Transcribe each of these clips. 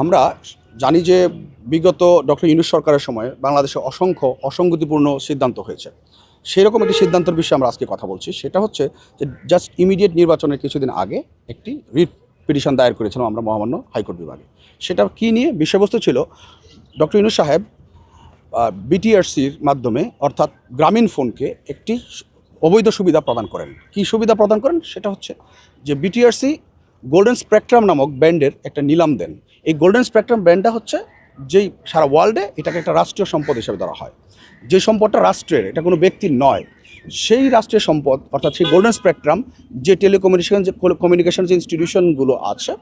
আমরা জানি যে বিগত ডক্টর ইউনূস সরকারের সময় বাংলাদেশে অসংখ্য অসঙ্গতিপূর্ণ সিদ্ধান্ত হয়েছে। সেরকম একটি সিদ্ধান্তের বিষয়ে আমরা আজকে কথা বলছি। সেটা হচ্ছে যে জাস্ট ইমিডিয়েট নির্বাচনের কিছুদিন আগে একটি রিট পিটিশন দায়ের করেছিলাম আমরা মহামান্য হাইকোর্ট বিভাগে। সেটা কী নিয়ে? বিষয়বস্তু ছিল ডক্টর ইউনূস সাহেব বিটিআরসির মাধ্যমে অর্থাৎ গ্রামীণ ফোনকে একটি অবৈধ সুবিধা প্রদান করেন। কী সুবিধা প্রদান করেন? সেটা হচ্ছে যে বিটিআরসি গোল্ডেন স্পেকট্রাম নামক ব্যান্ডের একটা নিলাম দেন। এই গোল্ডেন স্পেকট্রাম ব্যান্ডটা হচ্ছে যেই সারা ওয়ার্ল্ডে এটাকে একটা রাষ্ট্রীয় সম্পদ হিসেবে ধরা হয়। যে সম্পদটা রাষ্ট্রের, এটা কোনো ব্যক্তির নয়, সেই রাষ্ট্রীয় সম্পদ অর্থাৎ সেই গোল্ডেন স্পেকট্রাম যে কমিউনিকেশন যে ইনস্টিটিউশনগুলো আছে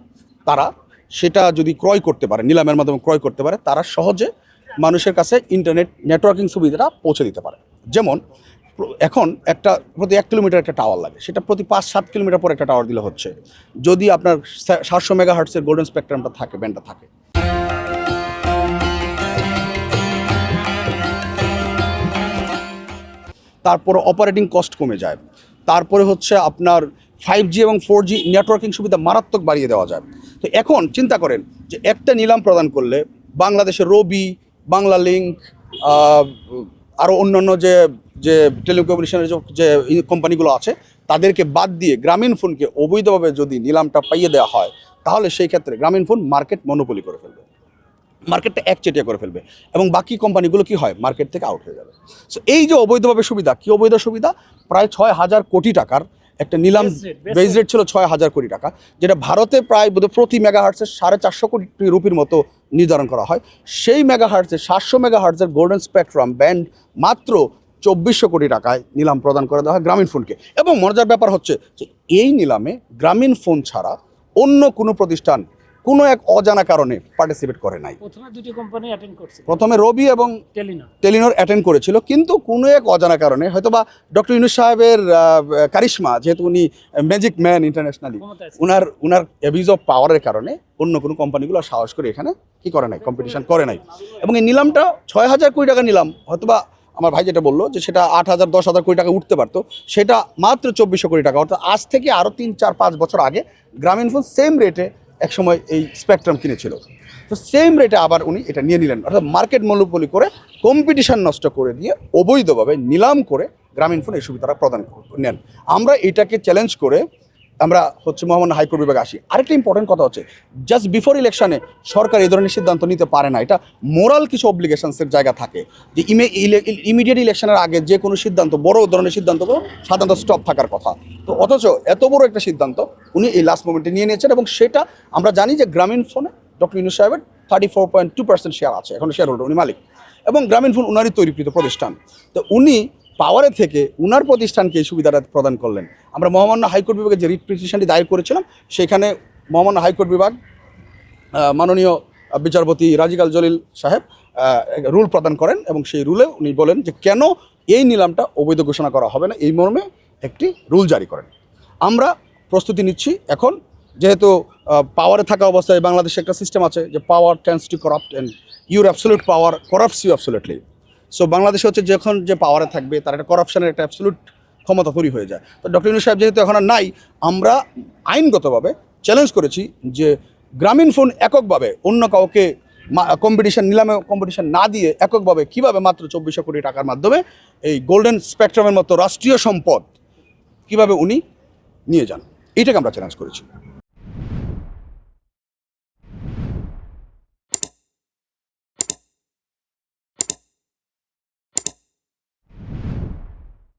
তারা সেটা যদি ক্রয় করতে পারে, নিলামের মাধ্যমে ক্রয় করতে পারে, তারা সহজে মানুষের কাছে ইন্টারনেট নেটওয়ার্কিং সুবিধাটা পৌঁছে দিতে পারে। যেমন এখন একটা প্রতি 1 কিলোমিটার একটা টাওয়ার লাগে, সেটা প্রতি 5-7 কিলোমিটার পর একটা টাওয়ার দিলে হচ্ছে, যদি আপনার 700 মেগাহার্টসের গোল্ডেন স্পেকট্রামটা থাকে, ব্যান্ডটা থাকে। তারপর অপারেটিং কস্ট কমে যায়। তারপরে হচ্ছে আপনার 5G এবং 4G নেটওয়ার্কিং সুবিধা মারাত্মক বাড়িয়ে দেওয়া যায়। তো এখন চিন্তা করেন যে একটা নিলাম প্রদান করলে বাংলাদেশের রবি, বাংলা লিঙ্ক, আরও অন্যান্য যে যে টেলিকমিউনিকেশনের যে কোম্পানিগুলো আছে তাদেরকে বাদ দিয়ে গ্রামীণ ফোনকে অবৈধভাবে যদি নিলামটা পাইয়ে দেওয়া হয়, তাহলে সেই ক্ষেত্রে গ্রামীণ ফোন মার্কেট মনোপলি করে ফেলবে, মার্কেটটা একচেটিয়া করে ফেলবে এবং বাকি কোম্পানিগুলো কি হয়, মার্কেট থেকে আউট হয়ে যাবে। সো এই যে অবৈধভাবে সুবিধা, কি অবৈধ সুবিধা? প্রায় 6,000 কোটি টাকার একটা নিলাম বেজ রেট ছিল 6,000 কোটি টাকা, যেটা ভারতে প্রায় প্রতি মেগাহার্টসের 450 কোটি রুপির মতো নির্ধারণ করা হয়। সেই মেগাহার্টসের 700 মেগাহার্টসের গোল্ডেন স্পেকট্রাম ব্যান্ড মাত্র 2400 কোটি টাকায় নিলাম প্রদান করে দেওয়া হয় গ্রামীণ ফোনকে। এবং মজার ব্যাপার হচ্ছে যে এই নিলামে গ্রামীণ ফোন ছাড়া অন্য কোনো প্রতিষ্ঠান কোনো এক অজানা কারণে পার্টিসিপেট করে নাই। প্রথমে দুটি কোম্পানি অ্যাটেন্ড করছে, প্রথমে রবি এবং টেলিনর অ্যাটেন্ড করেছিল, কিন্তু কোনো এক অজানা কারণে হয়তোবা ডক্টর ইউনূস সাহেবের কারিশমা, যেহেতু উনি ম্যাজিক ম্যান ইন্টারন্যাশনালি, উনার অ্যাবিউজ অফ পাওয়ারের কারণে অন্য কোনো কোম্পানিগুলো সাহস করে এখানে কি করে নাই, কম্পিটিশন করে নাই। এবং এই নিলামটা 6,000 কোটি টাকা নিলাম, হয়তোবা আমার ভাই যেটা বললো যে সেটা 8,000 10,000 কোটি টাকা উঠতে পারতো, সেটা মাত্র 2400 কোটি টাকা। অর্থাৎ আজ থেকে আরও 3-4-5 বছর আগে গ্রামীণ ফোন সেম রেটে একসময় এই স্পেকট্রাম কিনেছিল। তো সেম রেটে আবার উনি এটা নিয়ে নিলেন, অর্থাৎ মার্কেট মনোপলি করে কম্পিটিশন নষ্ট করে দিয়ে অবৈধভাবে নিলাম করে গ্রামীণ ফোন এই সুবিধাটা প্রদান নেন। আমরা এটাকে চ্যালেঞ্জ করে আমরা হচ্ছে মহামান্য হাইকোর্ট বিভাগে আসি। আরেকটা ইম্পর্টেন্ট কথা হচ্ছে, জাস্ট বিফোর ইলেকশনে সরকার এই ধরনের সিদ্ধান্ত নিতে পারে না। এটা মোরাল কিছু অব্লিগেশনসের জায়গা থাকে, যে ইমিডিয়েট ইলেকশনের আগে যে কোনো সিদ্ধান্ত, বড় ধরনের সিদ্ধান্তগুলো সাধারণত স্টপ থাকার কথা। তো অথচ এত বড় একটা সিদ্ধান্ত উনি এই লাস্ট মোমেন্টে নিয়ে নিয়েছেন। এবং সেটা আমরা জানি যে গ্রামীণ ফোনে ডক্টর ইউনূস সাহেবের 34.2% শেয়ার আছে, এখন শেয়ার হোল্ডার, উনি মালিক, এবং গ্রামীণ ফোন উনারই তৈরিকৃত প্রতিষ্ঠান। তো উনি পাওয়ারে থেকে উনার প্রতিষ্ঠানকে এই সুবিধাটা প্রদান করলেন। আমরা মহামান্য হাইকোর্ট বিভাগে যে রিট পিটিশনটি দায়ের করেছিলাম, সেখানে মহামান্য হাইকোর্ট বিভাগ মাননীয় বিচারপতি রাজিকাল জলিল সাহেব রুল প্রদান করেন, এবং সেই রুলে উনি বলেন যে কেন এই নিলামটা অবৈধ ঘোষণা করা হবে না, এই মর্মে একটি রুল জারি করেন। আমরা প্রস্তুতি নিচ্ছি এখন, যেহেতু পাওয়ারে থাকা অবস্থায় বাংলাদেশে একটা সিস্টেম আছে যে power tends to corrupt and your absolute power corrupts you absolutely. So বাংলাদেশে হচ্ছে যখন যে পাওয়ারে থাকবে তার একটা করাপশনের একটা অ্যাবসলিউট ক্ষমতা তৈরি হয়ে যায়। তো ডক্টর ইউনূস সাহেব যেহেতু এখন আর নাই, আমরা আইনগতভাবে চ্যালেঞ্জ করেছি যে গ্রামীণ ফোন এককভাবে অন্য কাউকে নিলামে কম্পিটিশন না দিয়ে এককভাবে কীভাবে মাত্র 2400 কোটি টাকার মাধ্যমে এই গোল্ডেন স্পেকট্রামের মতো রাষ্ট্রীয় সম্পদ কীভাবে উনি নিয়ে যান, এইটাকে আমরা চ্যালেঞ্জ করেছি।